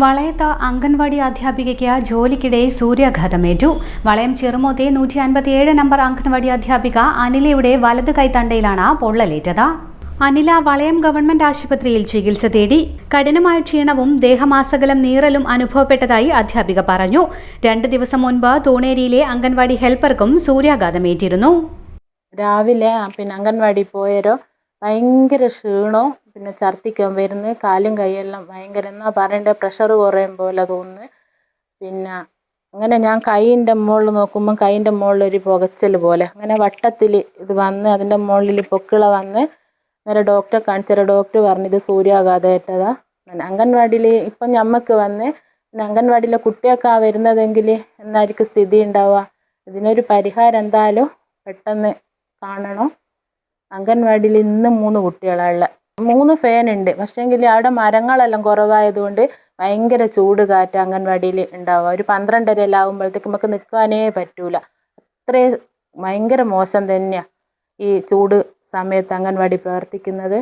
വളയത്ത് അംഗൻവാടി അധ്യാപികയ്ക്ക് ജോലിക്കിടെ സൂര്യാഘാതമേറ്റു. വളയം ചെറുമോത്തെ 157 നമ്പർ അംഗൻവാടി അധ്യാപിക അനിലയുടെ വലത് കൈത്തണ്ടയിലാണ് പൊള്ളലേറ്റത്. അനില വളയം ഗവൺമെന്റ് ആശുപത്രിയിൽ ചികിത്സ തേടി. കഠിനമായ ക്ഷീണവും ദേഹമാസകലം നീറലും അനുഭവപ്പെട്ടതായി അധ്യാപിക പറഞ്ഞു. 2 ദിവസം മുൻപ് തൂണേരിയിലെ അംഗൻവാടി ഹെൽപ്പർക്കും സൂര്യാഘാതമേറ്റിരുന്നു. രാവിലെ അംഗൻവാടി പോയരോ ഭയങ്കര ക്ഷീണവും ഛർദ്ദിക്കാൻ വരുന്നു. കാലും കൈയെല്ലാം ഭയങ്കര എന്നാ പറയണ്ടേ, പ്രഷർ കുറയും പോലെ തോന്നുന്നു. അങ്ങനെ ഞാൻ കൈയിൻ്റെ മുകളിൽ നോക്കുമ്പം കൈയിൻ്റെ മുകളിൽ ഒരു പുകച്ചൽ പോലെ അങ്ങനെ വട്ടത്തിൽ ഇത് വന്ന് അതിൻ്റെ മുകളിൽ പൊക്കിള വന്ന് നേരെ ഡോക്ടറെ കാണിച്ചാൽ ഡോക്ടർ പറഞ്ഞു ഇത് സൂര്യാഘാതമേറ്റതാ. അംഗൻവാടിയിൽ ഇപ്പം ഞമ്മക്ക് വന്ന് അംഗൻവാടിയിലെ കുട്ടിയൊക്കെ വരുന്നതെങ്കിൽ എന്നായിരിക്കും സ്ഥിതി ഉണ്ടാവുക. ഇതിനൊരു പരിഹാരം എന്തായാലും പെട്ടെന്ന് കാണണം. അംഗൻവാടിയിൽ ഇന്ന് 3 കുട്ടികളാണ് ഉള്ളത്. 3 ഫാനുണ്ട്. പക്ഷേങ്കിൽ അവിടെ മരങ്ങളെല്ലാം കുറവായതുകൊണ്ട് ഭയങ്കര ചൂട് കാറ്റ് അംഗൻവാടിയിൽ ഉണ്ടാവുക. ഒരു 12:30 ആകുമ്പോഴത്തേക്ക് നമുക്ക് നിൽക്കാനേ പറ്റൂല. അത്രയും ഭയങ്കര മോശം തന്നെയാണ് ഈ ചൂട് സമയത്ത് അംഗൻവാടി പ്രവർത്തിക്കുന്നത്.